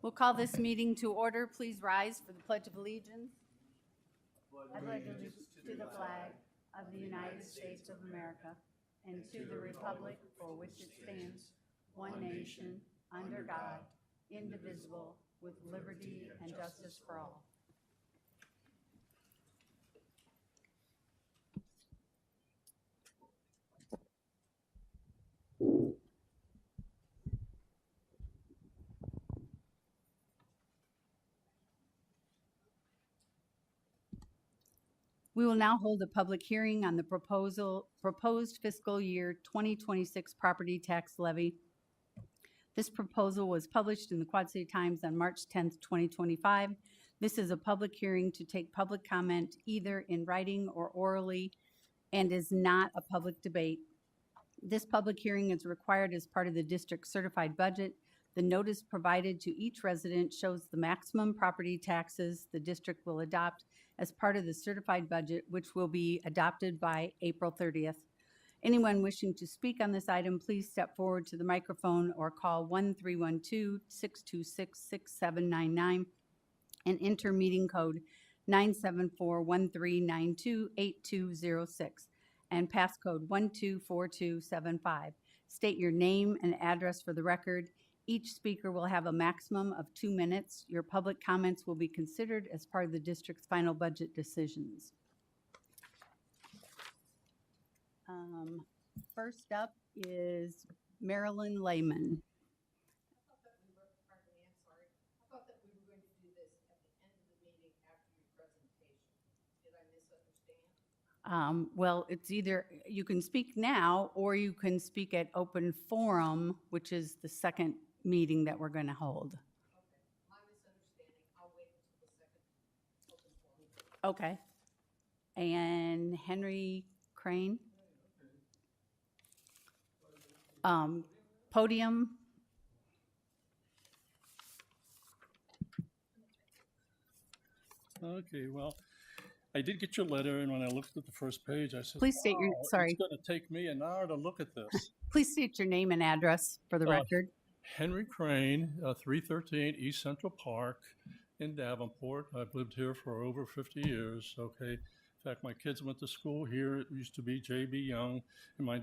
We'll call this meeting to order. Please rise for the Pledge of Allegiance. I pledge allegiance to the flag of the United States of America and to the republic for which it stands, one nation, under God, indivisible, with liberty and justice for all. We will now hold a public hearing on the proposed fiscal year 2026 property tax levy. This proposal was published in the Quad City Times on March 10th, 2025. This is a public hearing to take public comment either in writing or orally and is not a public debate. This public hearing is required as part of the district's certified budget. The notice provided to each resident shows the maximum property taxes the district will adopt as part of the certified budget, which will be adopted by April 30th. Anyone wishing to speak on this item, please step forward to the microphone or call 1-312-626-6799 and enter meeting code 974-1392-8206 and passcode 124275. State your name and address for the record. Each speaker will have a maximum of 2 minutes. Your public comments will be considered as part of the district's final budget decisions. First up is Marilyn Lehman. I thought that we were going to do this at the end of the meeting after your presentation. Did I misunderstand? Well, it's either you can speak now or you can speak at open forum, which is the second meeting that we're going to hold. Okay, my misunderstanding. I'll wait until the second open forum. Okay. And Henry Crane? Podium. Okay, well, I did get your letter, and when I looked at the first page, I said, Please state your, "Wow, sorry, it's going to take me an hour to look at this." please state your name and address for the record. Henry Crane, 313 East Central Park in Davenport. I've lived here for over 50 years, okay? In fact, my kids went to school here. It used to be J.B. Young, and my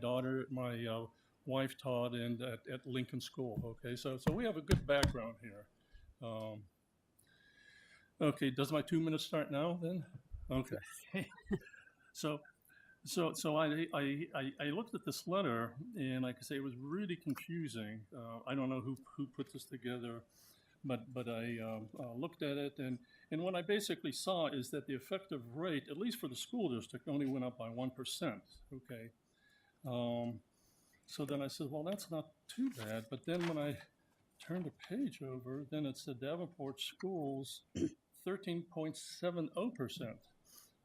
wife taught at Lincoln School, okay? So we have a good background here. Okay, does my 2 minutes start now then? Okay. So I looked at this letter, and like I say, it was really confusing. I don't know who put this together, but I looked at it, and what I basically saw is that the effective rate, at least for the school district, only went up by 1%. Okay. So then I said, well, that's not too bad. But then when I turned the page over, then it said Davenport schools 13.70%.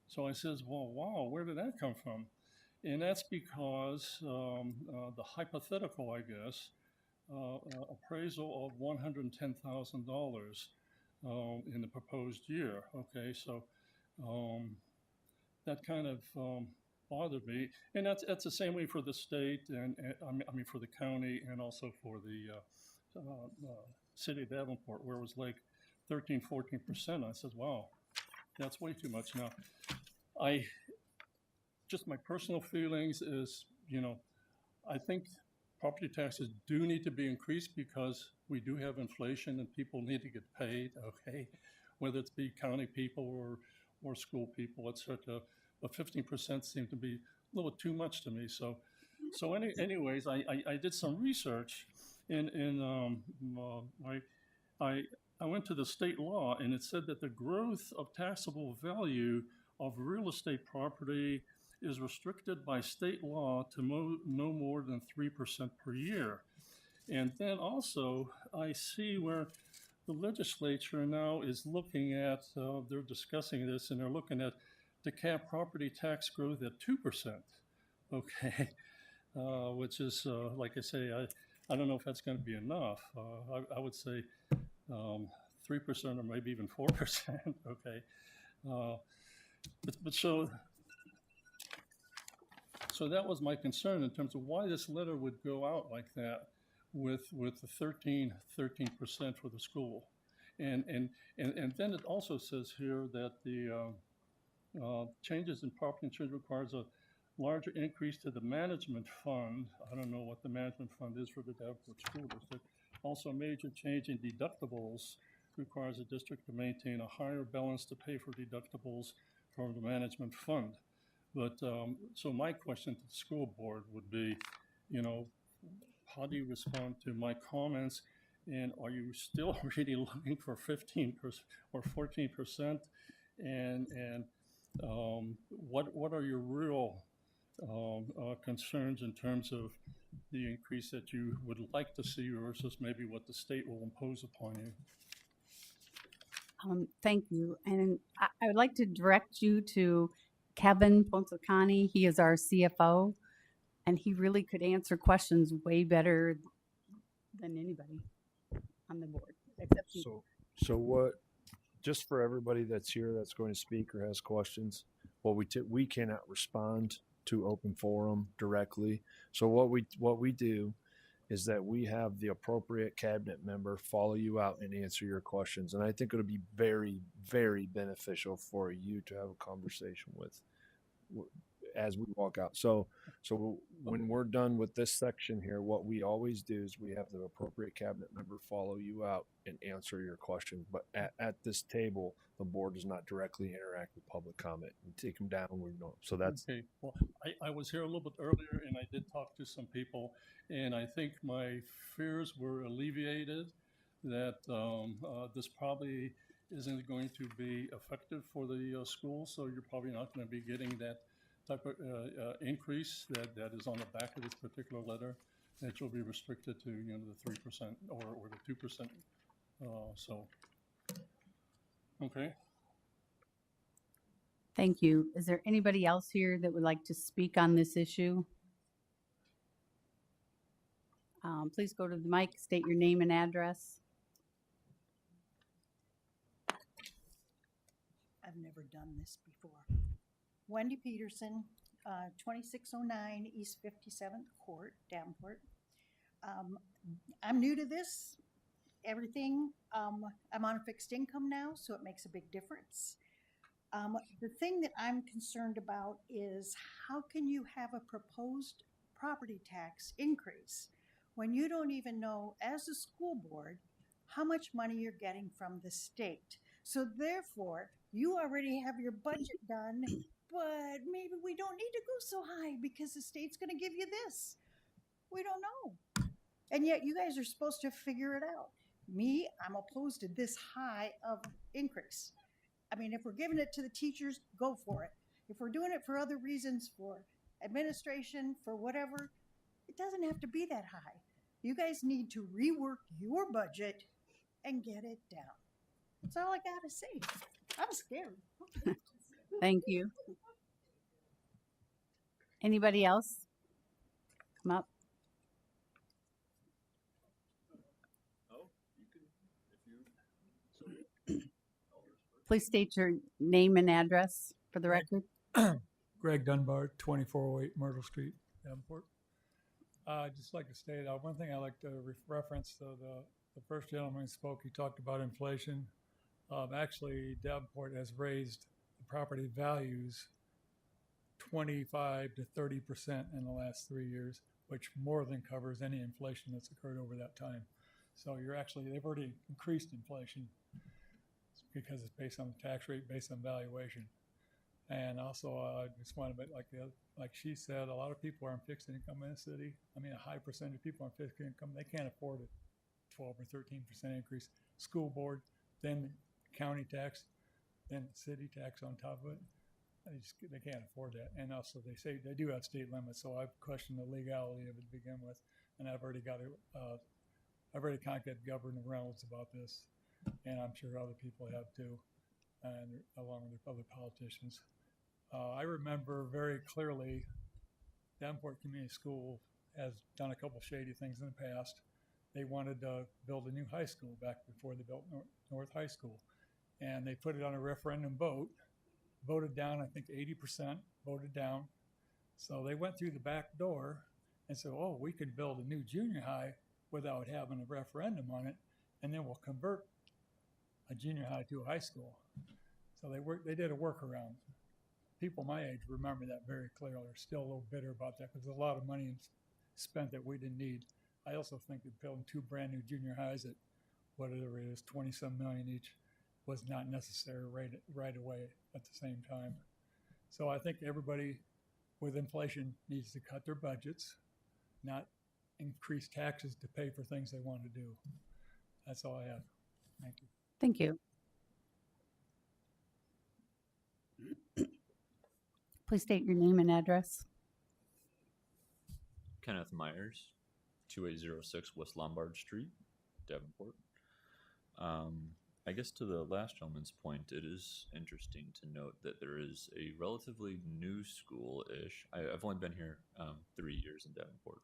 So I says, well, wow, where did that come from? And that's because the hypothetical, I guess, appraisal of $110,000 in the proposed year. Okay, so that kind of bothered me, and that's the same way for the state, and I mean for the county, and also for the city of Davenport, where it was like 13-14%. I said, wow, that's way too much. Now, just my personal feelings is, I think property taxes do need to be increased because we do have inflation and people need to get paid, okay? Whether it's be county people or school people, etc. But 15% seemed to be a little too much to me. So anyways, I did some research, and I went to the state law, and it said that the growth of taxable value of real estate property is restricted by state law to no more than 3% per year. And then also, I see where the legislature now is looking at, they're discussing this, and they're looking at to cap property tax growth at 2%, okay? Which is, like I say, I don't know if that's going to be enough. I would say 3% or maybe even 4%, okay? But so that was my concern in terms of why this letter would go out like that with the 13% for the school. And then it also says here that the changes in property insurance requires a larger increase to the management fund. I don't know what the management fund is for the Davenport School District. Also, a major change in deductibles requires the district to maintain a higher balance to pay for deductibles from the management fund. But so my question to the school board would be, you know, how do you respond to my comments? And are you still really looking for 15% or 14%? And what are your real concerns in terms of the increase that you would like to see versus maybe what the state will impose upon you? Thank you. And I would like to direct you to Kevin Ponzacani. He is our CFO, and he really could answer questions way better than anybody on the board, except you. So what, just for everybody that's here that's going to speak or has questions, we cannot respond to open forum directly. So what we do is that we have the appropriate cabinet member follow you out and answer your questions. And I think it'll be very, very beneficial for you to have a conversation with as we walk out. So when we're done with this section here, what we always do is we have the appropriate cabinet member follow you out and answer your questions. But at this table, the board does not directly interact with public comment and take them down. We don't. So that's okay. Well, I was here a little bit earlier, and I did talk to some people, and I think my fears were alleviated that this probably isn't going to be effective for the school, so you're probably not going to be getting that type of increase that is on the back of this particular letter, that you'll be restricted to, you know, the 3% or the 2%. So, okay. Thank you. Is there anybody else here that would like to speak on this issue? Please go to the mic, state your name and address. I've never done this before. Wendy Peterson, 2609 East 57th Court, Davenport. I'm new to this, everything. I'm on a fixed income now, so it makes a big difference. The thing that I'm concerned about is how can you have a proposed property tax increase when you don't even know, as a school board, how much money you're getting from the state? So therefore, you already have your budget done, but maybe we don't need to go so high because the state's going to give you this. We don't know. And yet you guys are supposed to figure it out. Me, I'm opposed to this high of increase. I mean, if we're giving it to the teachers, go for it. If we're doing it for other reasons, for administration, for whatever, it doesn't have to be that high. You guys need to rework your budget and get it down. That's all I got to say. I'm scared. Thank you. Anybody else? Come up. Please state your name and address for the record. Greg Dunbar, 2408 Myrtle Street, Davenport. I'd just like to state one thing I like to reference. The first gentleman spoke, he talked about inflation. Actually, Davenport has raised the property values 25 to 30% in the last 3 years, which more than covers any inflation that's occurred over that time. So they've already increased inflation because it's based on the tax rate, based on valuation. And also, I just want to, like she said, a lot of people are on fixed income in the city. I mean, a high percentage of people on fixed income, they can't afford a 12 or 13% increase. School board, then county tax, then city tax on top of it. They can't afford that. And also, they say they do have state limits, so I've questioned the legality of it to begin with. And I've already contacted Governor Reynolds about this, and I'm sure other people have too, and along with other politicians. I remember very clearly Davenport Community School has done a couple shady things in the past. They wanted to build a new high school back before they built North High School. And they put it on a referendum vote, voted down, I think 80% voted down. So they went through the back door and said, oh, we could build a new junior high without having a referendum on it, and then we'll convert a junior high to a high school. So they did a workaround. People my age remember that very clearly. They're still a little bitter about that because there's a lot of money spent that we didn't need. I also think that building 2 brand new junior highs at whatever it is, 20-some million each, was not necessary right away at the same time. So I think everybody with inflation needs to cut their budgets, not increase taxes to pay for things they want to do. That's all I have. Thank you. Thank you. Please state your name and address. Kenneth Myers, 2806 West Lombard Street, Davenport. I guess to the last gentleman's point, it is interesting to note that there is a relatively new school-ish. I've only been here 3 years in Davenport.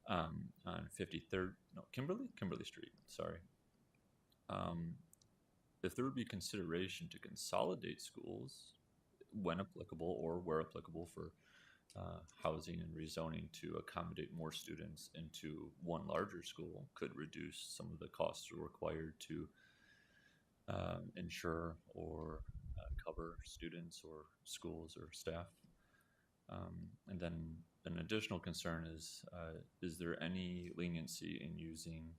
On 53rd, no, Kimberly Street, sorry. If there would be consideration to consolidate schools, when applicable or where applicable, for housing and rezoning to accommodate more students into one larger school, could reduce some of the costs required to insure or cover students or schools or staff. And then an additional concern is there any leniency in using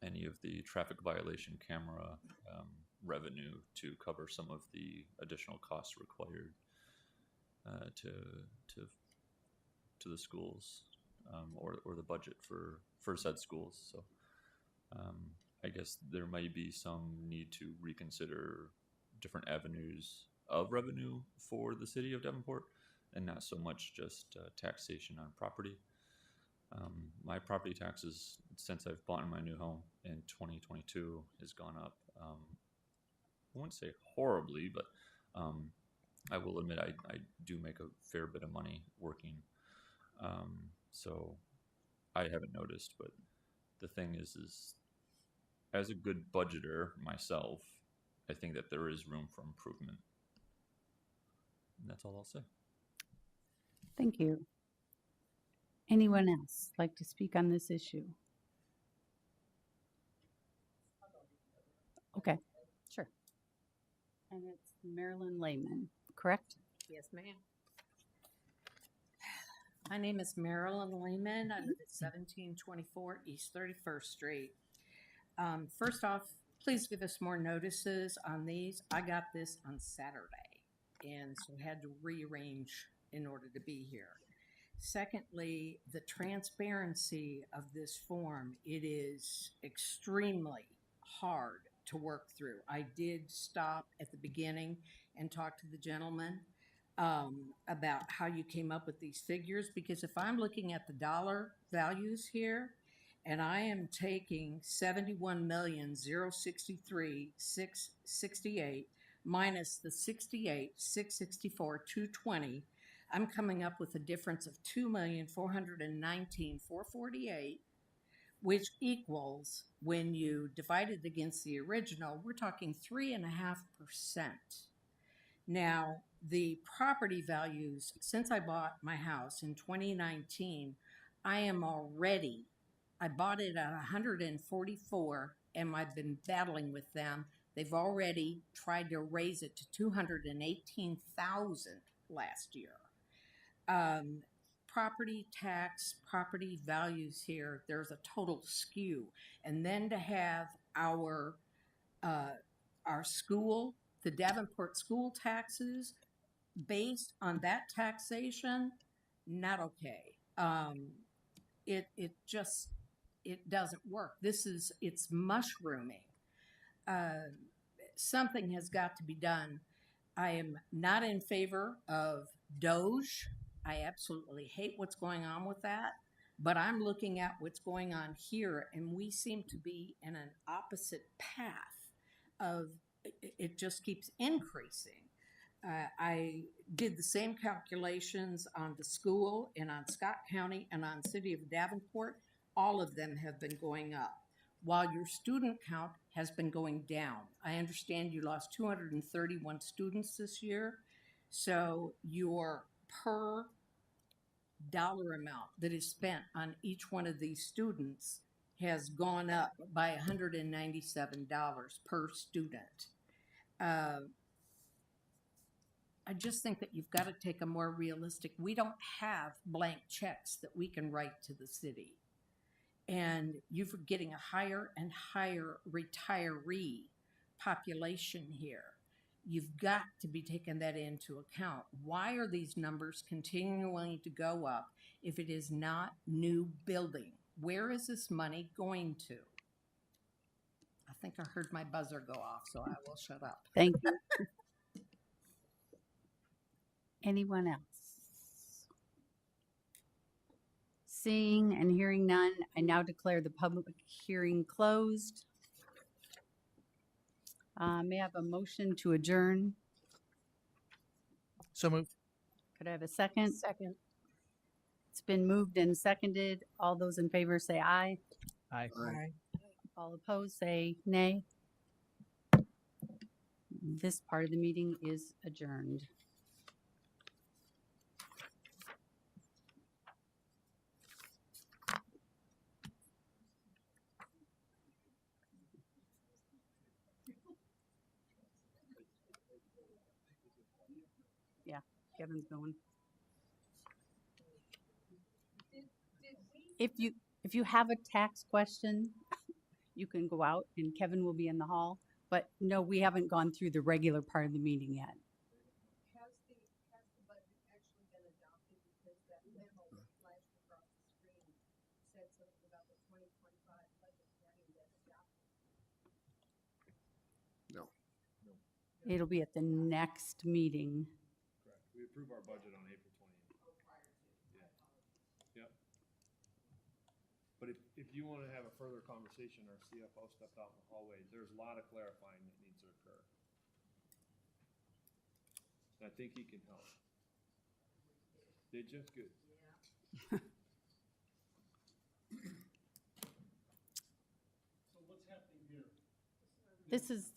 any of the traffic violation camera revenue to cover some of the additional costs required to the schools or the budget for said schools? So I guess there might be some need to reconsider different avenues of revenue for the city of Davenport, and not so much just taxation on property. My property taxes, since I've bought in my new home in 2022, has gone up. I wouldn't say horribly, but I will admit I do make a fair bit of money working. So I haven't noticed, but the thing is as a good budgeter myself, I think that there is room for improvement. And that's all I'll say. Thank you. Anyone else like to speak on this issue? Okay, sure. And it's Marilyn Lehman, correct? Yes, ma'am. My name is Marilyn Lehman. I live at 1724 East 31st Street. First off, please give us more notices on these. I got this on Saturday, and so had to rearrange in order to be here. Secondly, the transparency of this form, it is extremely hard to work through. I did stop at the beginning and talk to the gentleman about how you came up with these figures, because if I'm looking at the dollar values here, and I am taking 71,063,668 minus the 68,664,220, I'm coming up with a difference of 2,419,448, which equals, when you divide it against the original, we're talking 3.5%. Now, the property values, since I bought my house in 2019, I bought it at 144, and I've been battling with them. They've already tried to raise it to 218,000 last year. Property tax, property values here, there's a total skew. And then to have our school, the Davenport school taxes, based on that taxation, not okay. It doesn't work. It's mushrooming. Something has got to be done. I am not in favor of Doge. I absolutely hate what's going on with that. But I'm looking at what's going on here, and we seem to be in an opposite path of it just keeps increasing. I did the same calculations on the school and on Scott County and on City of Davenport. All of them have been going up, while your student count has been going down. I understand you lost 231 students this year, so your per dollar amount that is spent on each one of these students has gone up by $197 per student. I just think that you've got to take a more realistic, we don't have blank checks that we can write to the city. And you're getting a higher and higher retiree population here. You've got to be taking that into account. Why are these numbers continuing to go up if it is not new building? Where is this money going to? I think I heard my buzzer go off, so I will shut up. Thank you. Anyone else? Seeing and hearing none, I now declare the public hearing closed. May I have a motion to adjourn? So moved. Could I have a second? Second. It's been moved and seconded. All those in favor say aye. Aye. All opposed say nay. This part of the meeting is adjourned. Yeah, Kevin's going. If you have a tax question, you can go out and Kevin will be in the hall. But no, we haven't gone through the regular part of the meeting yet. Has the budget actually been adopted, because that memo that flashed across the screen said something about the 2025 budget having been adopted? It'll be at the next meeting. Correct. We approve our budget on April 20th. Yeah. Yep. But if you want to have a further conversation, our CFO stepped out in the hallway. There's a lot of clarifying that needs to occur. And I think he can help. Did you? Good. So what's happening here? This is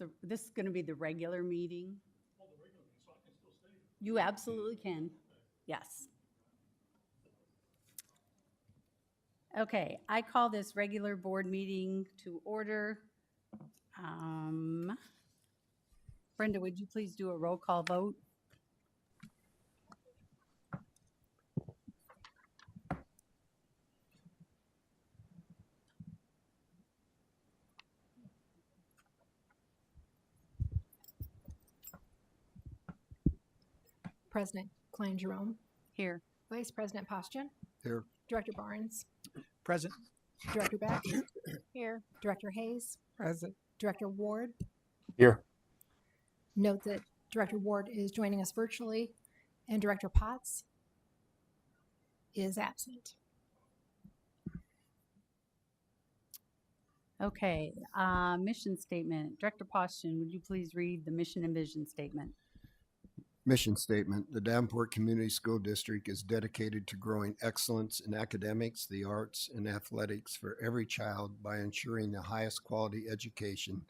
going to be the regular meeting. Oh, the regular meeting, so I can still stay here. You absolutely can. Yes. Okay, I call this regular board meeting to order. Brenda, would you please do a roll call vote? President Klein Jerome, Here. Vice President Postian, Here. Director Barnes, Present. Director Beck, here, Director Hayes, Present. Director Ward. Here. Note that Director Ward is joining us virtually, and Director Potts is absent. Okay, mission statement. Director Postian, would you please read the mission and vision statement? Mission statement: the Davenport Community School District is dedicated to growing excellence in academics, the arts, and athletics for every child by ensuring the highest quality education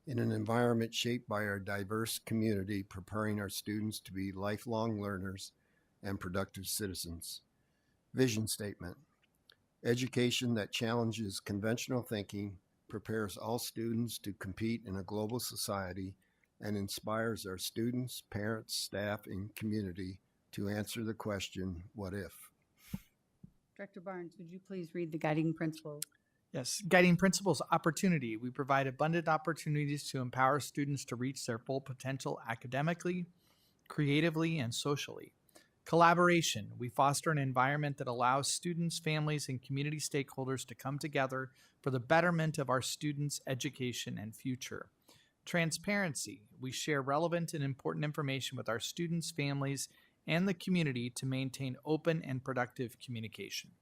in an environment shaped by our diverse community, preparing our students to be lifelong learners and productive citizens. Vision statement: education that challenges conventional thinking, prepares all students to compete in a global society, and inspires our students, parents, staff, and community to answer the question, what if? Director Barnes, would you please read the guiding principles? Yes. Guiding principles: opportunity. We provide abundant opportunities to empower students to reach their full potential academically, creatively, and socially. Collaboration. We foster an environment that allows students, families, and community stakeholders to come together for the betterment of our students' education and future. Transparency. We share relevant and important information with our students, families, and the community to maintain open and productive communication.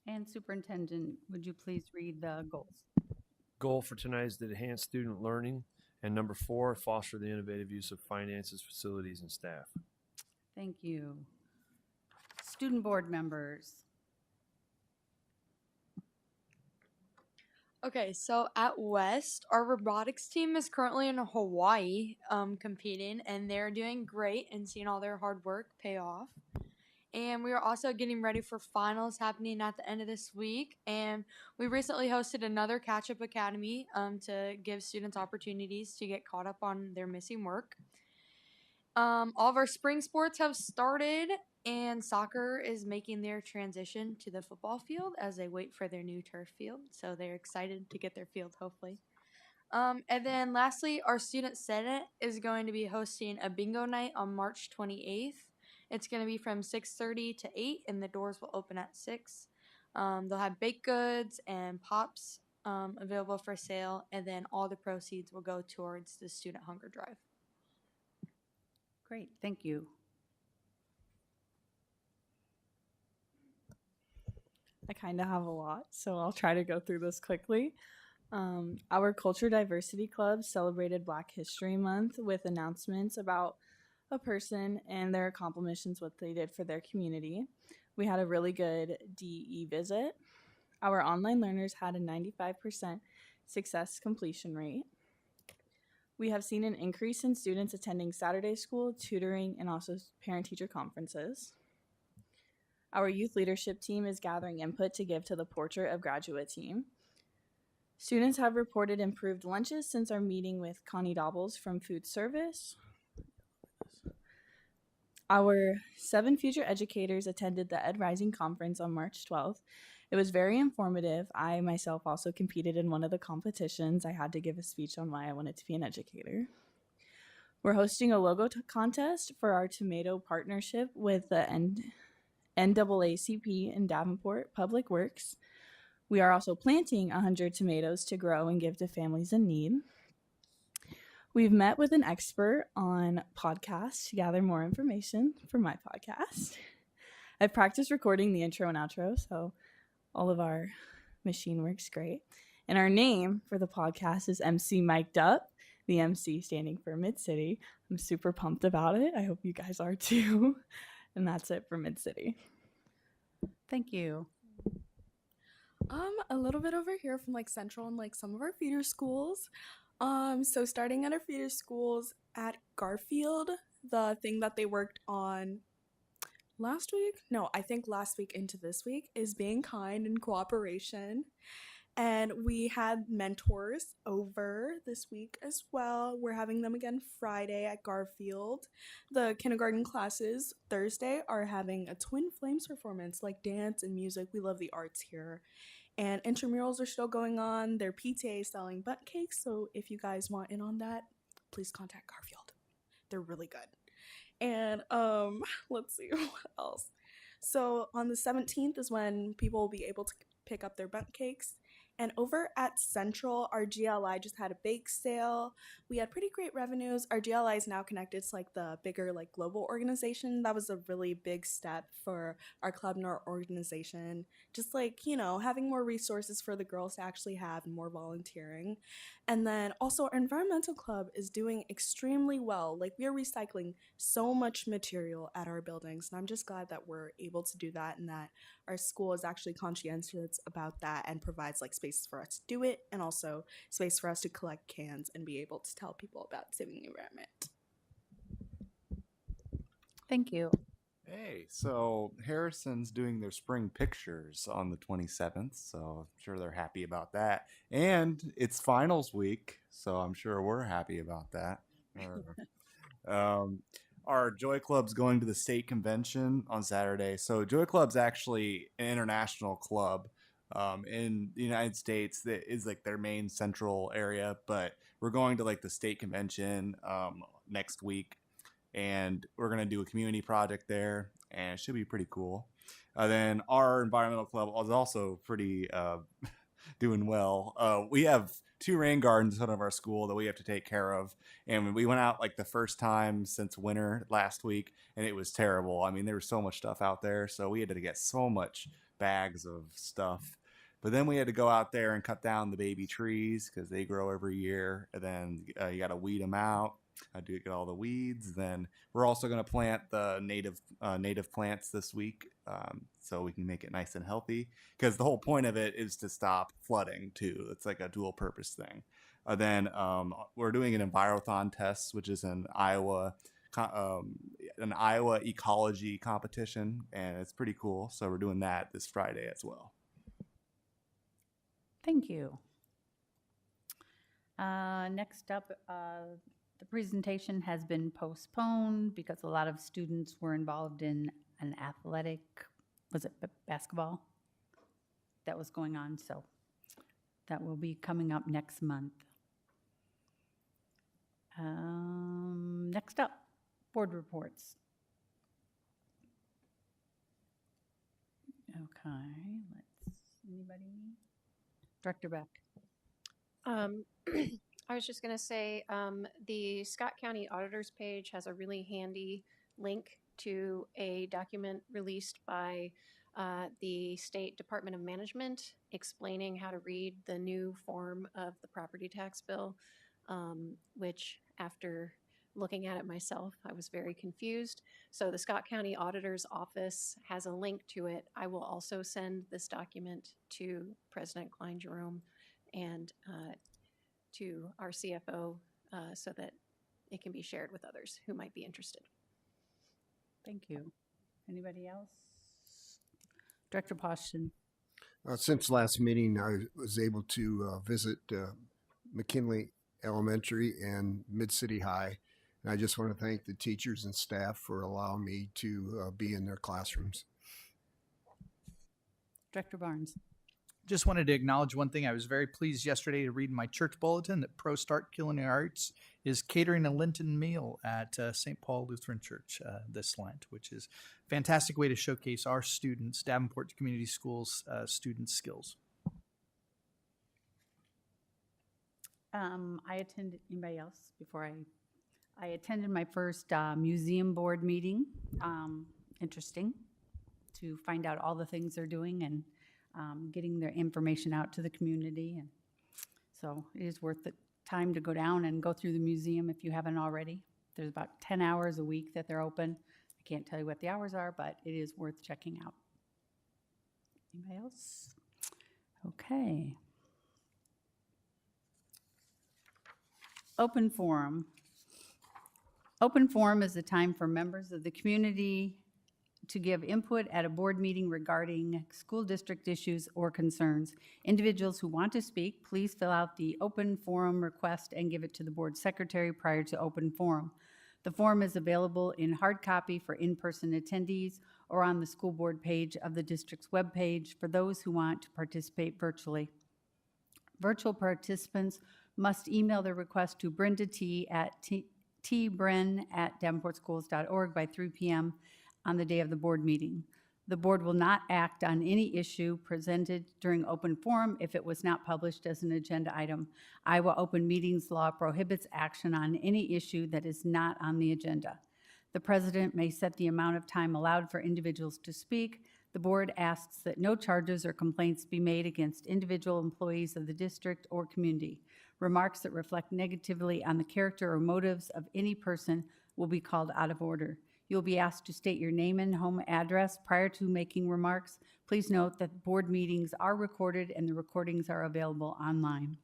And Superintendent, would you please read the goals? Goal for tonight is to enhance student learning. And number 4, foster the innovative use of finances, facilities, and staff. Thank you. Student board members. Okay, so at West, our robotics team is currently in Hawaii competing, and they're doing great and seeing all their hard work pay off. And we are also getting ready for finals happening at the end of this week. And we recently hosted another Catch Up Academy to give students opportunities to get caught up on their missing work. All of our spring sports have started, and soccer is making their transition to the football field as they wait for their new turf field. So they're excited to get their field, hopefully. And then lastly, our student senate is going to be hosting a bingo night on March 28th. It's going to be from 6:30 to 8, and the doors will open at 6. They'll have baked goods and pops available for sale, and then all the proceeds will go towards the student hunger drive. Great, thank you. I kind of have a lot, so I'll try to go through this quickly. Our Culture Diversity Club celebrated Black History Month with announcements about a person and their accomplishments, what they did for their community. We had a really good DE visit. Our online learners had a 95% success completion rate. We have seen an increase in students attending Saturday school, tutoring, and also parent-teacher conferences. Our youth leadership team is gathering input to give to the Portrait of Graduate team. Students have reported improved lunches since our meeting with Connie Dobbles from Food Service. Our 7 future educators attended the Ed Rising Conference on March 12th. It was very informative. I myself also competed in one of the competitions. I had to give a speech on why I wanted to be an educator. We're hosting a logo contest for our tomato partnership with the NAACP in Davenport Public Works. We are also planting 100 tomatoes to grow and give to families in need. We've met with an expert on podcasts to gather more information for my podcast. I've practiced recording the intro and outro, so all of our machine works great. And our name for the podcast is MC Mic'd Up, the MC standing for Mid-City. I'm super pumped about it. I hope you guys are too. And that's it for Mid-City. Thank you. A little bit over here from like Central and like some of our feeder schools. So starting at our feeder schools at Garfield, the thing that they worked on last week, I think last week into this week, is being kind and cooperation. And we had mentors over this week as well. We're having them again Friday at Garfield. The kindergarten classes Thursday are having a Twin Flames performance, like dance and music. We love the arts here. And intramurals are still going on. Their PTA is selling butt cakes, so if you guys want in on that, please contact Garfield. They're really good. And let's see what else. So on the 17th is when people will be able to pick up their butt cakes. And over at Central, our GLI just had a bake sale. We had pretty great revenues. Our GLI is now connected to like the bigger like global organization. That was a really big step for our club and our organization. Just like, having more resources for the girls to actually have and more volunteering. And then also our environmental club is doing extremely well. Like we are recycling so much material at our buildings. And I'm just glad that we're able to do that and that our school is actually conscientious about that and provides like space for us to do it and also space for us to collect cans and be able to tell people about saving the environment. Thank you. Hey, so Harrison's doing their spring pictures on the 27th, so I'm sure they're happy about that. And it's finals week, so I'm sure we're happy about that. Our Joy Club's going to the state convention on Saturday. So Joy Club's actually an international club in the United States that is like their main central area, but we're going to like the state convention next week. And we're going to do a community project there, and it should be pretty cool. Then our environmental club is also pretty doing well. We have 2 rain gardens in front of our school that we have to take care of. And we went out like the first time since winter last week, and it was terrible. I mean, there was so much stuff out there, so we had to get so much bags of stuff. But then we had to go out there and cut down the baby trees because they grow every year. And then you got to weed them out. I do get all the weeds. Then we're also going to plant the native plants this week, so we can make it nice and healthy. Because the whole point of it is to stop flooding too. It's like a dual purpose thing. Then we're doing an Envirothon test, which is in Iowa an Iowa ecology competition, and it's pretty cool. So we're doing that this Friday as well. Thank you. Next up, the presentation has been postponed because a lot of students were involved in an athletic, was it basketball? That was going on, so that will be coming up next month. Next up, board reports. Okay, anybody? Director Beck. I was just going to say the Scott County Auditor's page has a really handy link to a document released by the State Department of Management explaining how to read the new form of the property tax bill, which after looking at it myself, I was very confused. So the Scott County Auditor's Office has a link to it. I will also send this document to President Klein Jerome and to our CFO so that it can be shared with others who might be interested. Thank you. Anybody else? Director Poston. Since last meeting, I was able to visit McKinley Elementary and Mid-City High. And I just want to thank the teachers and staff for allowing me to be in their classrooms. Director Barnes. Just wanted to acknowledge one thing. I was very pleased yesterday to read in my church bulletin that Pro Start Culinary Arts is catering a Lenten meal at St. Paul Lutheran Church this Lent, which is a fantastic way to showcase our students, Davenport Community Schools students' skills. I attended, anybody else before I attended my first museum board meeting. Interesting to find out all the things they're doing and getting their information out to the community. And so it is worth the time to go down and go through the museum if you haven't already. There's about 10 hours a week that they're open. I can't tell you what the hours are, but it is worth checking out. Anybody else? Okay. Open forum. Open forum is a time for members of the community to give input at a board meeting regarding school district issues or concerns. Individuals who want to speak, please fill out the open forum request and give it to the board secretary prior to open forum. The form is available in hard copy for in-person attendees or on the school board page of the district's webpage for those who want to participate virtually. Virtual participants must email their request to Brenda T. at tbren@davenportschools.org by 3 p.m. on the day of the board meeting. The board will not act on any issue presented during open forum if it was not published as an agenda item. Iowa Open Meetings Law prohibits action on any issue that is not on the agenda. The president may set the amount of time allowed for individuals to speak. The board asks that no charges or complaints be made against individual employees of the district or community. Remarks that reflect negatively on the character or motives of any person will be called out of order. You'll be asked to state your name and home address prior to making remarks. Please note that board meetings are recorded and the recordings are available online.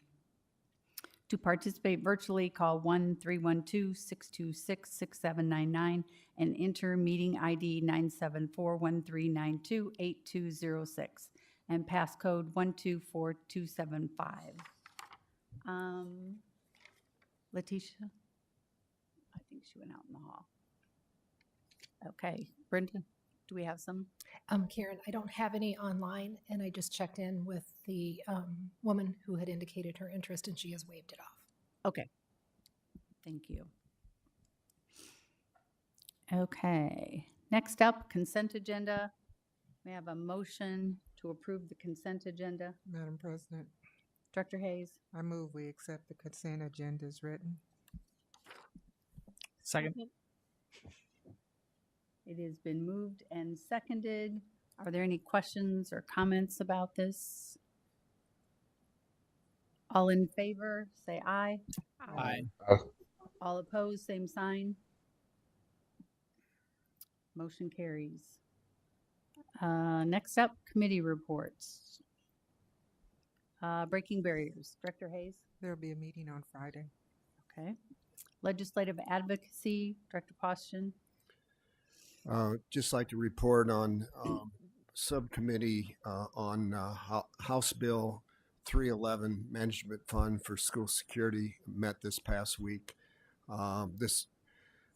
To participate virtually, call 1-312-626-6799 and enter meeting ID 974-1392-8206 and passcode 124275. Letitia? I think she went out in the hall. Okay, Brenda, do we have some? Karen, I don't have any online, and I just checked in with the woman who had indicated her interest, and she has waived it off. Okay, thank you. Okay, next up, consent agenda. We have a motion to approve the consent agenda. Madam President, Director Hayes. I move we accept the consent agenda as written. Second. It has been moved and seconded. Are there any questions or comments about this? All in favor, say aye. Aye. All opposed, same sign. Motion carries. Next up, committee reports. Breaking barriers. Director Hayes. There'll be a meeting on Friday. Okay. Legislative Advocacy, Director Poston. Just like to report on subcommittee on House Bill 311 Management Fund for School Security met this past week. This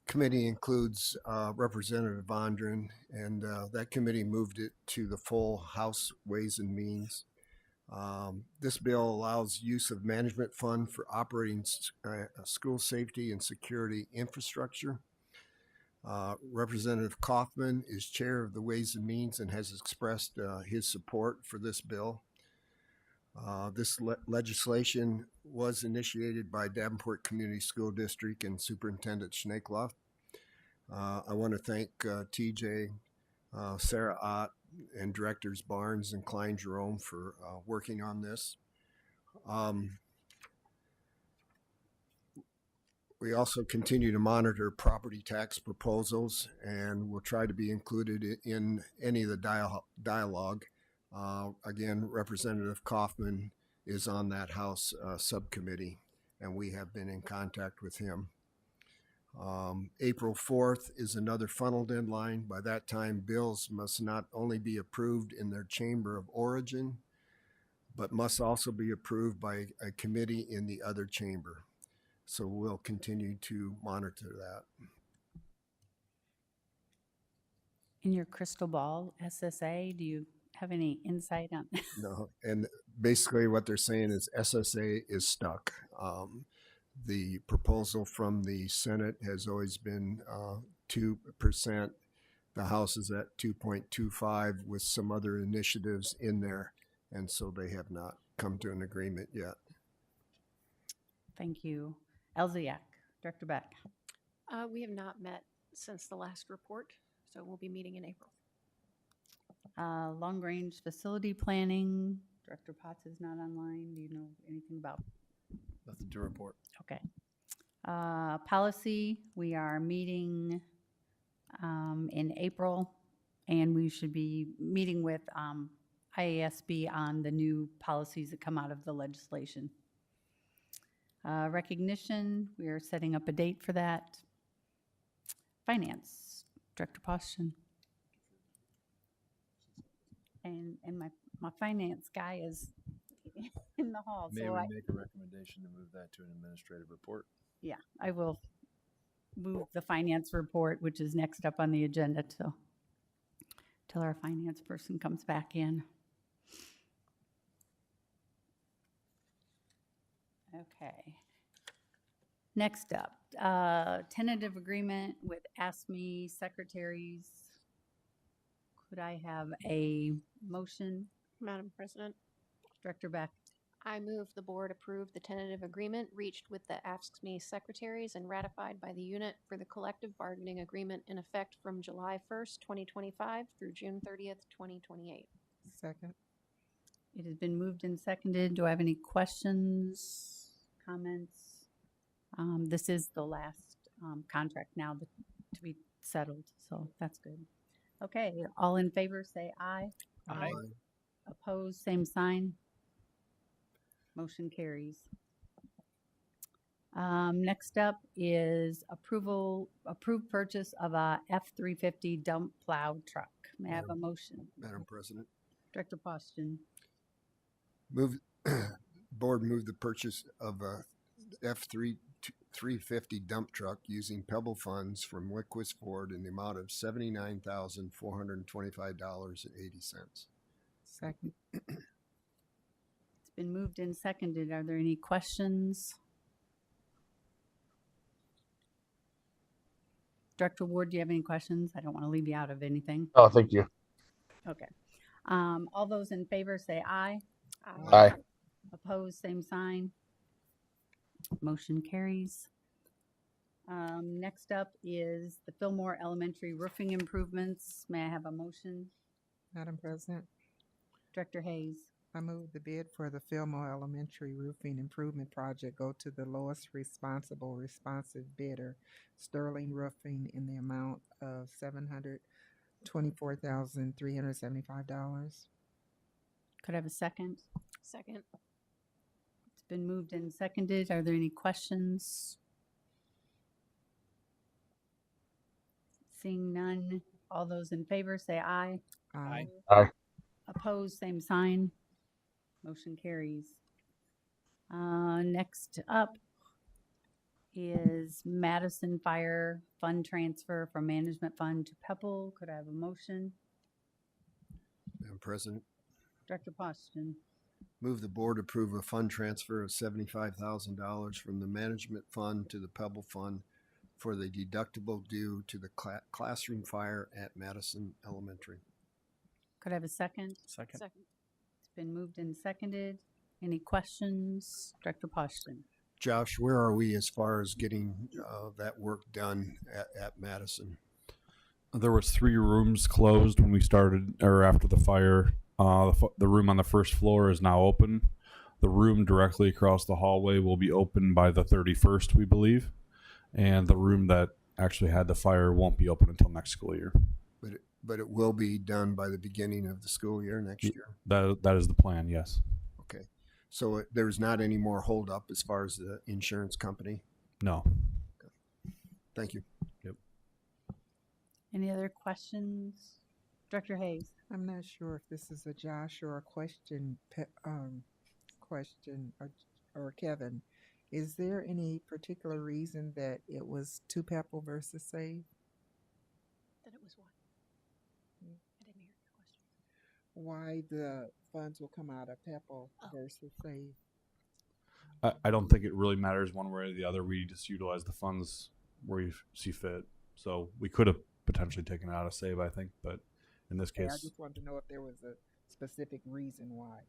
committee includes Representative Vondran, and that committee moved it to the full House Ways and Means. This bill allows use of management fund for operating school safety and security infrastructure. Representative Kaufman is chair of the Ways and Means and has expressed his support for this bill. This legislation was initiated by Davenport Community School District and Superintendent Schneekloff. I want to thank TJ, Sarah Ott, and Directors Barnes and Klein Jerome for working on this. We also continue to monitor property tax proposals, and we'll try to be included in any of the dialogue. Again, Representative Kaufman is on that House subcommittee, and we have been in contact with him. April 4th is another funnel deadline. By that time, bills must not only be approved in their chamber of origin, but must also be approved by a committee in the other chamber. So we'll continue to monitor that. In your crystal ball, SSA, do you have any insight on? No, and basically what they're saying is SSA is stuck. The proposal from the Senate has always been 2%. The House is at 2.25 with some other initiatives in there, and so they have not come to an agreement yet. Thank you. Elziak, Director Beck. We have not met since the last report, so we'll be meeting in April. Long Range Facility Planning, Director Potts is not online. Do you know anything about? Nothing to report. Okay. Policy, we are meeting in April, and we should be meeting with IASB on the new policies that come out of the legislation. Recognition, we are setting up a date for that. Finance, Director Poston. And my finance guy is in the hall. May so we I, make a recommendation to move that to an administrative report? Yeah, I will move the finance report, which is next up on the agenda till our finance person comes back in. Okay. Next up, tentative agreement with ASME secretaries. Could I have a motion? Madam President, Director Beck. I move the board approve the tentative agreement reached with the AFSCME secretaries and ratified by the unit for the collective bargaining agreement in effect from July 1st, 2025 through June 30th, 2028. Second. It has been moved and seconded. Do I have any questions, comments? This is the last contract now to be settled, so that's good. Okay, all in favor say aye. Aye. Opposed, same sign. Motion carries. Next up is approved purchase of a F-350 dump plow truck. May I have a motion? Madam President, Director Poston. Board move the purchase of a F-350 dump truck using Pebble funds from Wickwis Ford in the amount of $79,425.80. Second. It's been moved and seconded. Are there any questions? Director Ward, do you have any questions? I don't want to leave you out of anything. Oh, thank you. Okay. All those in favor say aye. Aye. Opposed, same sign. Motion carries. Next up is the Fillmore Elementary roofing improvements. May I have a motion? Madam President, Director Hayes. I move the bid for the Fillmore Elementary Roofing Improvement Project go to the lowest responsive bidder, Sterling Roofing, in the amount of $724,375. Could I have a second? Second. It's been moved and seconded. Are there any questions? Seeing none, all those in favor say aye. Aye. Aye. Opposed, same sign. Motion carries. Next up is Madison Fire Fund Transfer from Management Fund to Pebble. Could I have a motion? Madam President, Director Poston. move the board approve a fund transfer of $75,000 from the management fund to the Pebble Fund for the deductible due to the classroom fire at Madison Elementary. Could I have a second? Second. It's been moved and seconded. Any questions? Director Poston. Josh, where are we as far as getting that work done at Madison? There was 3 rooms closed when we started, or after the fire. The room on the first floor is now open. The room directly across the hallway will be open by the 31st, we believe. And the room that actually had the fire won't be open until next school year. But it will be done by the beginning of the school year next year? That is the plan, yes. Okay. So there's not any more holdup as far as the insurance company? No. Okay. Thank you. Yep. Any other questions? Director Hayes. I'm not sure if this is a Josh or a question, or Kevin. Is there any particular reason that it was to Pebble versus Save? That it was what? I didn't hear your question. Why the funds will come out of Pebble versus Save? I don't think it really matters one way or the other. We just utilize the funds where you see fit. So we could have potentially taken it out of Save, I think, but in this case, I just wanted to know if there was a specific reason why.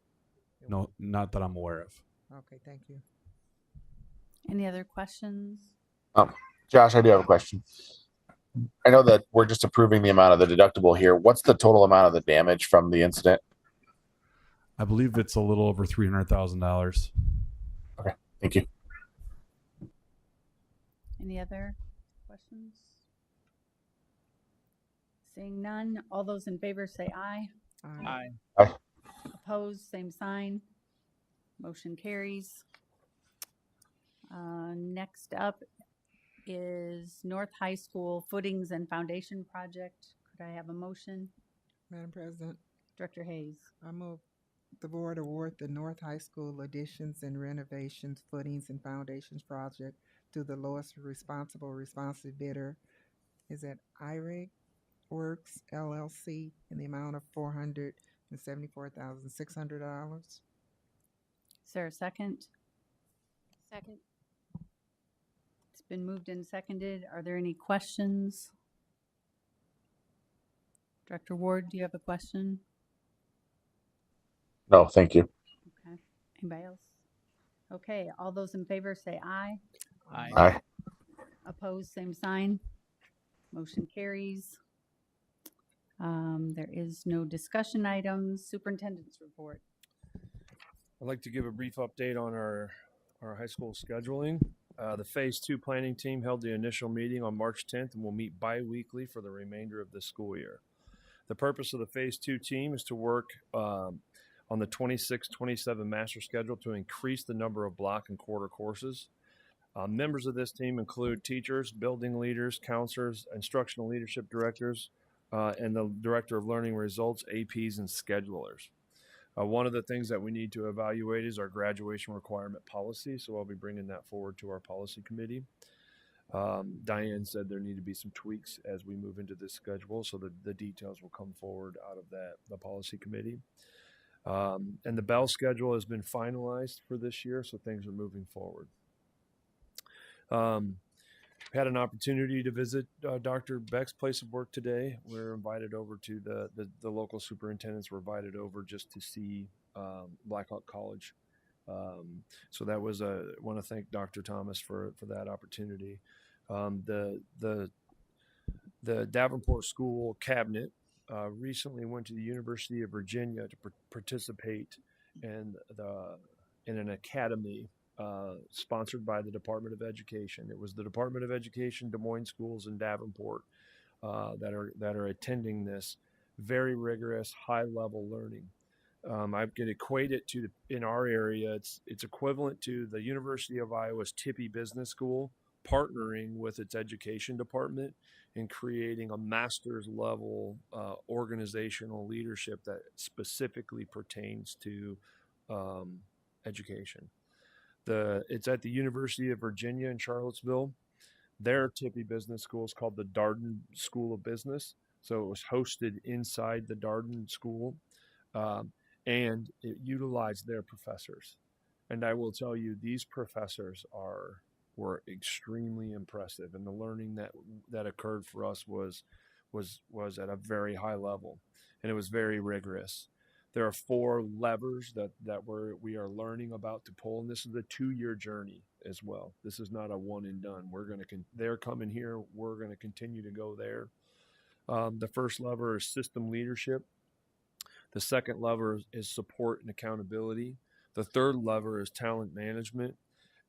no, not that I'm aware of. Okay, thank you. Any other questions? Josh, I do have a question. I know that we're just approving the amount of the deductible here. What's the total amount of the damage from the incident? I believe it's a little over $300,000. Okay, thank you. Any other questions? Seeing none, all those in favor say aye. Aye. Aye. Opposed, same sign. Motion carries. Next up is North High School Footings and Foundation Project. Could I have a motion? Madam President, Director Hayes. I move the board award the North High School additions and renovations, footings and foundations project to the lowest responsive bidder is at IREG Works LLC in the amount of $474,600. Is there a second? Second. It's been moved and seconded. Are there any questions? Director Ward, do you have a question? No, thank you. Okay. Anybody else? Okay. All those in favor say aye. Aye. Aye. Opposed, same sign. Motion carries. There is no discussion items. Superintendent's report. I'd like to give a brief update on our high school scheduling. The Phase 2 planning team held the initial meeting on March 10th and will meet bi-weekly for the remainder of the school year. The purpose of the Phase 2 team is to work on the 26-27 master schedule to increase the number of block and quarter courses. Members of this team include teachers, building leaders, counselors, instructional leadership directors, and the Director of Learning Results, APs, and schedulers. One of the things that we need to evaluate is our graduation requirement policy, so I'll be bringing that forward to our policy committee. Diane said there need to be some tweaks as we move into this schedule, so the details will come forward out of the policy committee. And the Bell schedule has been finalized for this year, so things are moving forward. Had an opportunity to visit Dr. Beck's place of work today. We're invited over to the local superintendents were invited over just to see Blackhawk College. So that was want to thank Dr. Thomas for that opportunity. The Davenport School Cabinet recently went to the University of Virginia to participate in an academy sponsored by the Department of Education. It was the Department of Education, Des Moines Schools, and Davenport that are attending this very rigorous, high-level learning. I can equate it to in our area. It's equivalent to the University of Iowa's Tippie Business School partnering with its education department and creating a master's level organizational leadership that specifically pertains to education. It's at the University of Virginia in Charlottesville. Their Tippy Business School is called the Darden School of Business. So it was hosted inside the Darden School, and it utilized their professors. And I will tell you, these professors were extremely impressive, and the learning that occurred for us was at a very high level, and it was very rigorous. There are 4 levers that we are learning about to pull, and this is a 2-year journey as well. This is not a one and done. They're coming here. We're going to continue to go there. The first lever is system leadership. The second lever is support and accountability. The third lever is talent management.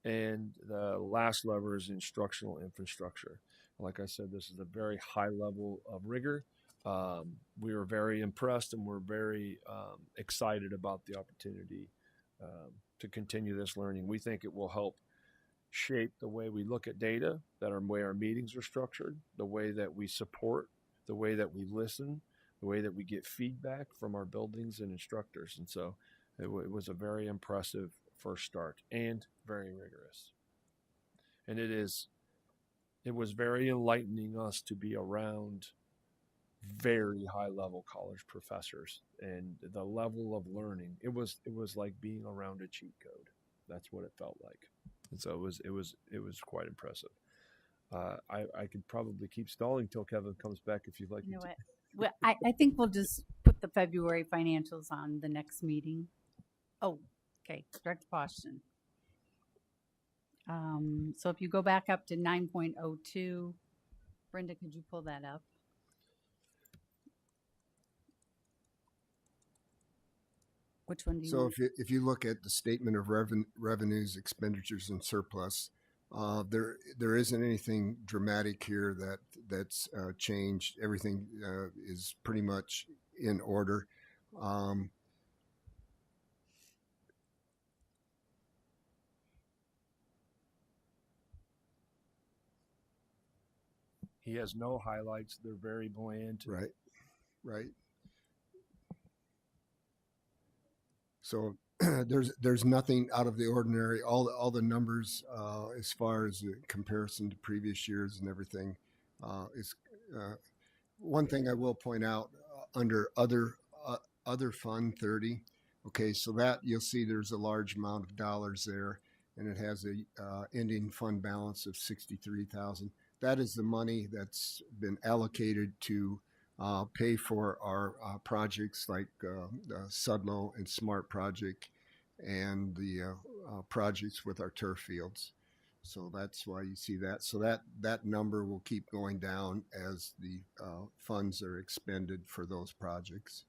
And the last lever is instructional infrastructure. Like I said, this is a very high level of rigor. We are very impressed, and we're very excited about the opportunity to continue this learning. We think it will help shape the way we look at data, the way our meetings are structured, the way that we support, the way that we listen, the way that we get feedback from our buildings and instructors. And so it was a very impressive first start and very rigorous. And it was very enlightening us to be around very high level college professors, and the level of learning, it was like being around a cheat code. That's what it felt like. And so it was quite impressive. I could probably keep stalling till Kevin comes back if you'd like. You know what? Well, I think we'll just put the February financials on the next meeting. Oh, okay. Director Boston. So if you go back up to 9.02, Brenda, could you pull that up? Which one do you So want? if you look at the statement of revenues, expenditures, and surplus, there isn't anything dramatic here that's changed. Everything is pretty much in order. He has no highlights. They're very bland. Right. So there's nothing out of the ordinary. All the numbers as far as the comparison to previous years and everything is. One thing I will point out under other fund 30. Okay, so that you'll see there's a large amount of dollars there, and it has a ending fund balance of $63,000. That is the money that's been allocated to pay for our projects like the Sudlow and Smart project and the projects with our turf fields. So that's why you see that. So that number will keep going down as the funds are expended for those projects.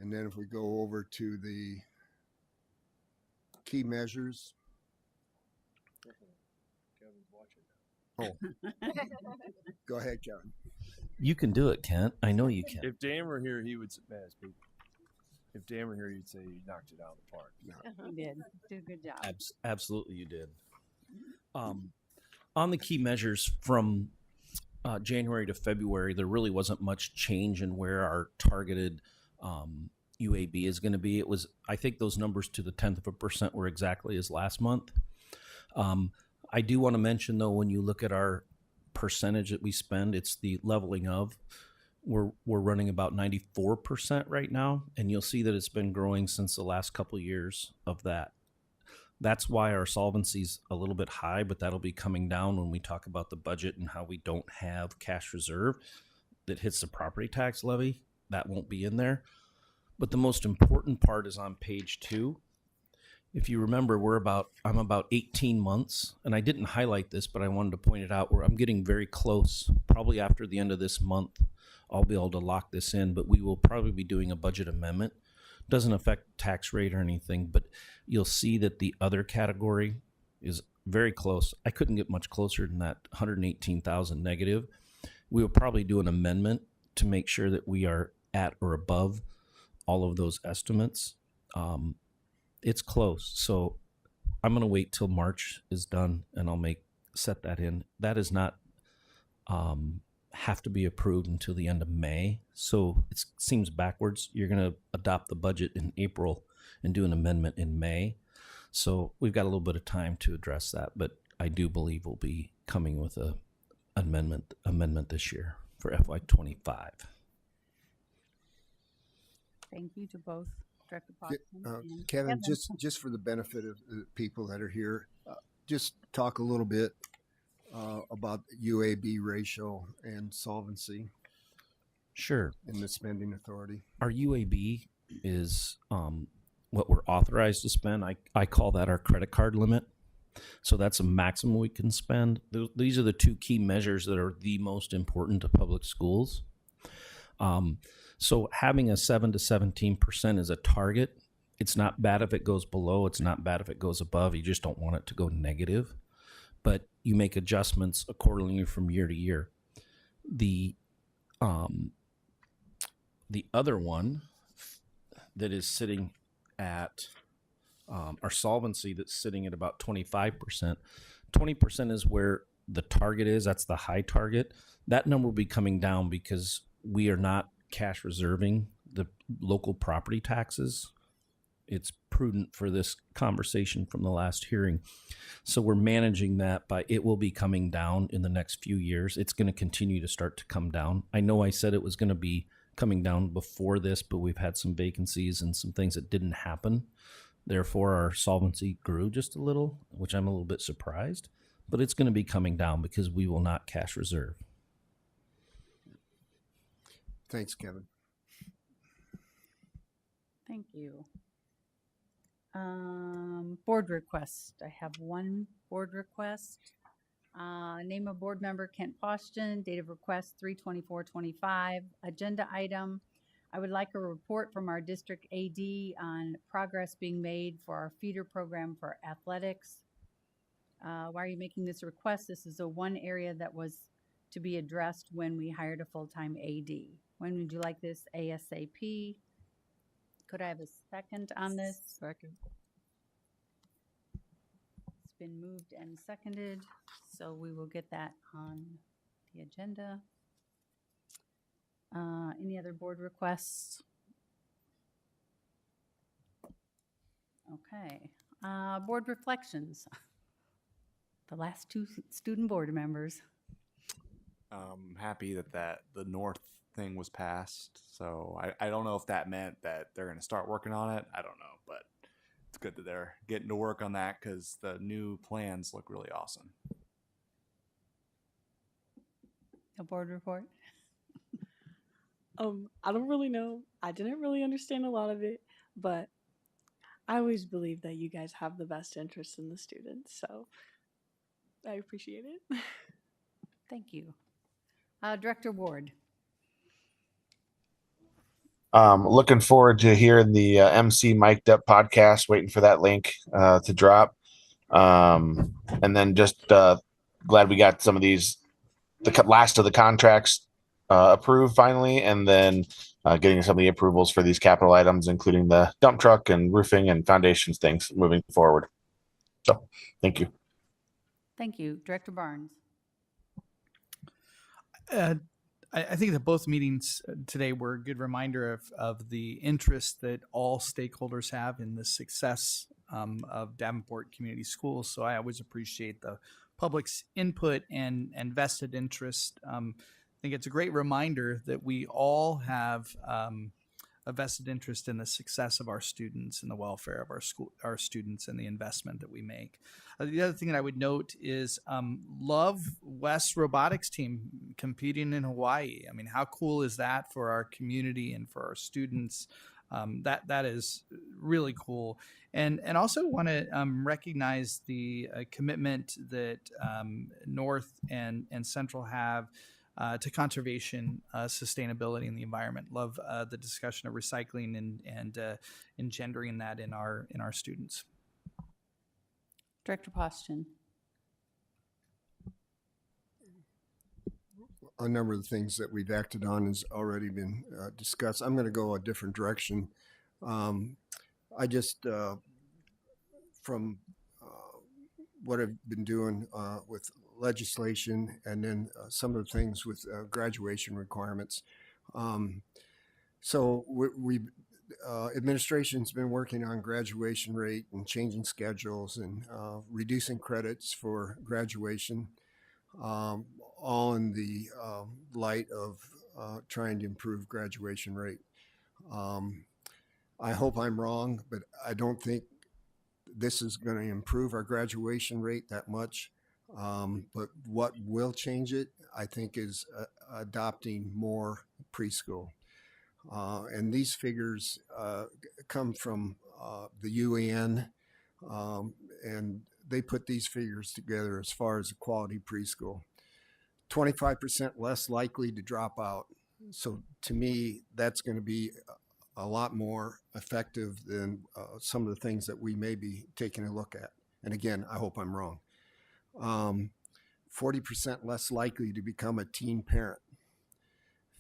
And then if we go over to the key measures. Kevin's watching. Oh, go ahead, Kevin. You can do it, Kent. I know you can. If Dan were here, he would. If Dan were here, you'd say you knocked it out of the park. No. You did. Did a good job. Absolutely, you did. On the key measures from January to February, there really wasn't much change in where our targeted UAB is going to be. It was, I think, those numbers to the 0.1% were exactly as last month. I do want to mention, though, when you look at our percentage that we spend, it's the leveling of. We're running about 94% right now, and you'll see that it's been growing since the last couple of years of that. That's why our solvency's a little bit high, but that'll be coming down when we talk about the budget and how we don't have cash reserve that hits the property tax levy. That won't be in there. But the most important part is on page 2. If you remember, I'm about 18 months, and I didn't highlight this, but I wanted to point it out, where I'm getting very close. Probably after the end of this month, I'll be able to lock this in, but we will probably be doing a budget amendment. Doesn't affect tax rate or anything, but you'll see that the other category is very close. I couldn't get much closer than that 118,000 negative. We will probably do an amendment to make sure that we are at or above all of those estimates. It's close. So I'm going to wait till March is done and I'll set that in. That is not have to be approved until the end of May. So it seems backwards. You're going to adopt the budget in April and do an amendment in May. So we've got a little bit of time to address that, but I do believe we'll be coming with a amendment this year for FY25. Thank you to both Director Potts and Kevin, just for the benefit of the people that are here, just talk a little bit about UAB ratio and solvency. Sure. In the spending authority. Our UAB is what we're authorized to spend. I call that our credit card limit. So that's a maximum we can spend. These are the two key measures that are the most important to public schools. So having a 7 to 17% is a target. It's not bad if it goes below. It's not bad if it goes above. You just don't want it to go negative. But you make adjustments accordingly from year to year. The other one that is sitting at our solvency that's sitting at about 25%. 20% is where the target is. That's the high target. That number will be coming down because we are not cash reserving the local property taxes. It's prudent for this conversation from the last hearing. So we're managing that it will be coming down in the next few years. It's going to continue to start to come down. I know I said it was going to be coming down before this, but we've had some vacancies and some things that didn't happen. Therefore, our solvency grew just a little, which I'm a little bit surprised, but it's going to be coming down because we will not cash reserve. Thanks, Kevin. Thank you. Board request. I have one board request. Name of board member Kent Poston. Date of request 3/24/25. Agenda item. I would like a report from our district AD on progress being made for our feeder program for athletics. Why are you making this request? This is the one area that was to be addressed when we hired a full-time AD. When would you like this ASAP? Could I have a second on this? Second. It's been moved and seconded, so we will get that on the agenda. Any other board requests? Okay. Board reflections. The last two student board members. I'm happy that the North thing was passed. So I don't know if that meant that they're going to start working on it. I don't know, but it's good that they're getting to work on that because the new plans look really awesome. A board report? I don't really know. I didn't really understand a lot of it, but I always believe that you guys have the best interest in the students, so I appreciate it. Thank you. Director Ward. Looking forward to hearing the MC Mic'd Up podcast, waiting for that link to drop. And then just glad we got some of these, the last of the contracts approved finally, and then getting some of the approvals for these capital items, including the dump truck and roofing and foundations things moving forward. So thank you. Thank you. Director Barnes. I think that both meetings today were a good reminder of the interest that all stakeholders have in the success of Davenport Community Schools. So I always appreciate the public's input and vested interest. I think it's a great reminder that we all have a vested interest in the success of our students and the welfare of our students and the investment that we make. The other thing that I would note is love West's robotics team competing in Hawaii. I mean, how cool is that for our community and for our students? That is really cool. And also want to recognize the commitment that North and Central have to conservation, sustainability, and the environment. Love the discussion of recycling and engendering that in our students. Director Poston. A number of the things that we've acted on has already been discussed. I'm going to go a different direction. I just, from what I've been doing with legislation, and then some of the things with graduation requirements. So we administration's been working on graduation rate and changing schedules and reducing credits for graduation, all in the light of trying to improve graduation rate. I hope I'm wrong, but I don't think this is going to improve our graduation rate that much. But what will change it, I think, is adopting more preschool. And these figures come from the UN, and they put these figures together as far as a quality preschool. 25% less likely to drop out. So to me, that's going to be a lot more effective than some of the things that we may be taking a look at. And again, I hope I'm wrong. 40% less likely to become a teen parent.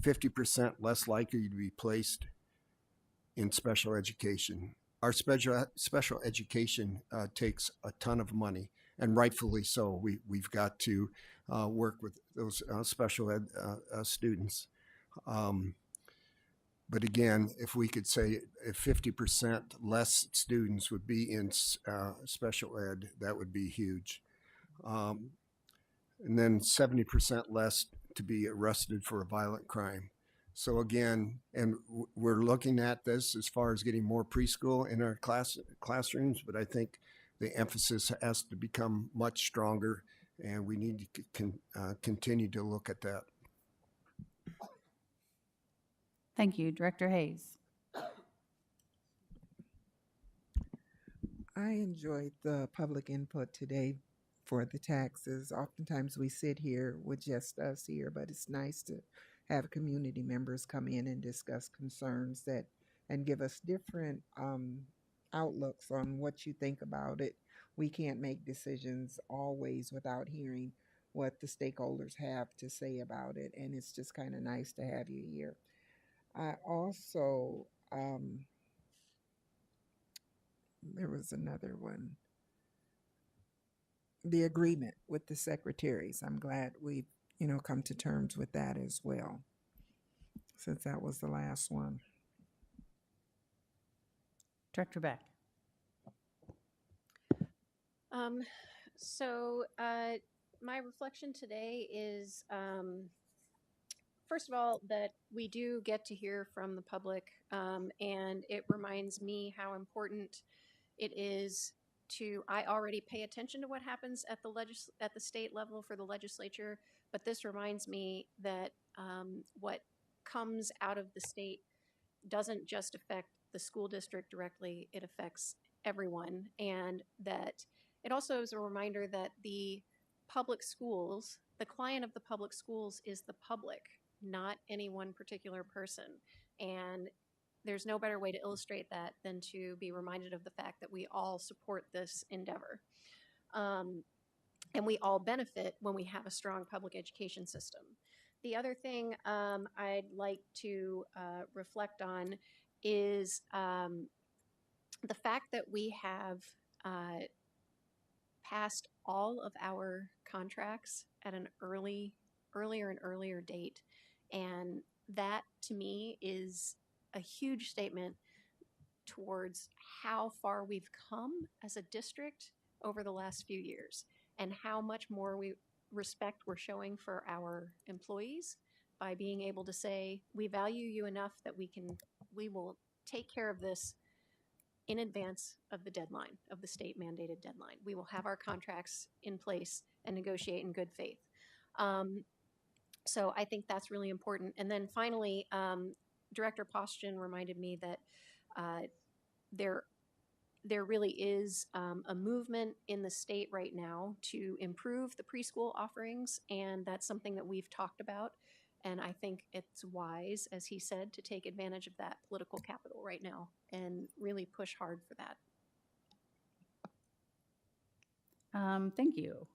50% less likely to be placed in special education. Our special education takes a ton of money, and rightfully so. We've got to work with those special ed students. But again, if we could say if 50% less students would be in special ed, that would be huge. And then 70% less to be arrested for a violent crime. So again, and we're looking at this as far as getting more preschool in our classrooms, but I think the emphasis has to become much stronger, and we need to continue to look at that. Thank you. Director Hayes. I enjoyed the public input today for the taxes. Oftentimes we sit here with just us here, but it's nice to have community members come in and discuss concerns that and give us different outlooks on what you think about it. We can't make decisions always without hearing what the stakeholders have to say about it, and it's just kind of nice to have you here. I also there was another one. The agreement with the secretaries. I'm glad we've, come to terms with that as well, since that was the last one. Director Beck. My reflection today is, first of all, that we do get to hear from the public, and it reminds me how important it is I already pay attention to what happens at the state level for the legislature, but this reminds me that what comes out of the state doesn't just affect the school district directly, it affects everyone, and that it also is a reminder that the public schools, the client of the public schools is the public, not any one particular person. And there's no better way to illustrate that than to be reminded of the fact that we all support this endeavor. And we all benefit when we have a strong public education system. The other thing I'd like to reflect on is the fact that we have passed all of our contracts at an earlier and earlier date. And that, to me, is a huge statement towards how far we've come as a district over the last few years and how much more respect we're showing for our employees by being able to say, we value you enough that we will take care of this in advance of the deadline, of the state mandated deadline. We will have our contracts in place and negotiate in good faith. So I think that's really important. And then finally, Director Postgen reminded me that there really is a movement in the state right now to improve the preschool offerings, and that's something that we've talked about. And I think it's wise, as he said, to take advantage of that political capital right now and really push hard for that. Thank you.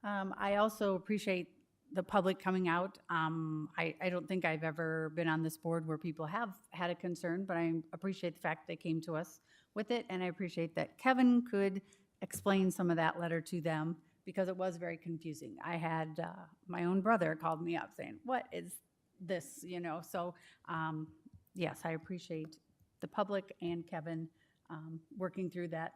I also appreciate the public coming out. I don't think I've ever been on this board where people have had a concern, but I appreciate the fact they came to us with it, and I appreciate that Kevin could explain some of that letter to them because it was very confusing. I had my own brother called me up saying, "What is this?" You know, so yes, I appreciate the public and Kevin working through that.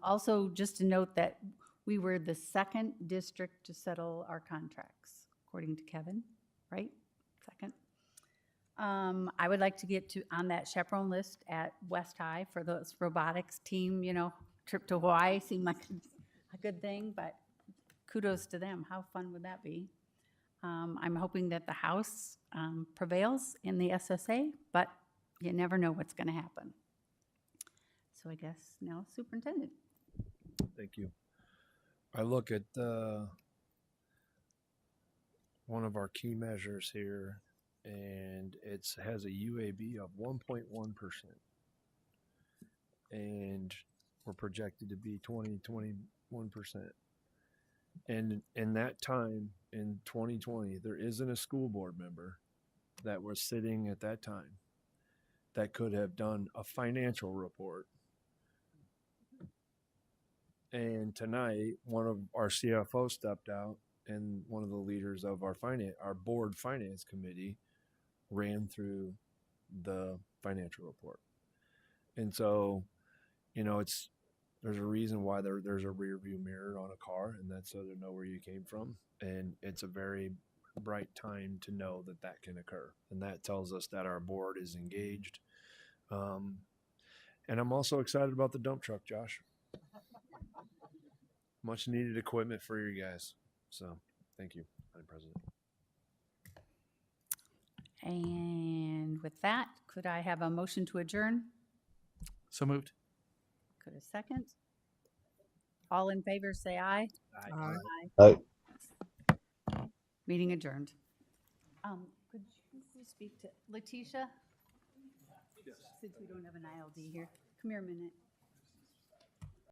Also, just to note that we were the second district to settle our contracts, according to Kevin, right? Second. I would like to get to on that chaperone list at West High for those robotics team, you know, trip to Hawaii seemed like a good thing, but kudos to them. How fun would that be? I'm hoping that the House prevails in the SSA, but you never know what's going to happen. So I guess now Superintendent. Thank you. I look at one of our key measures here, and it has a UAB of 1.1%. And we're projected to be 21%. And in that time, in 2020, there isn't a school board member that was sitting at that time that could have done a financial report. And tonight, one of our CFO stepped out, and one of the leaders of our board finance committee ran through the financial report. And so, you know, there's a reason why there's a rear view mirror on a car, and that's so to know where you came from. And it's a very bright time to know that that can occur. And that tells us that our board is engaged. And I'm also excited about the dump truck, Josh. Much needed equipment for you guys. So thank you, Madam President. And with that, could I have a motion to adjourn? So moved. Could a second? All in favor, say aye. Aye. Aye. Meeting adjourned. Could you please speak to Letitia? Since we don't have an ILD here. Come here a minute.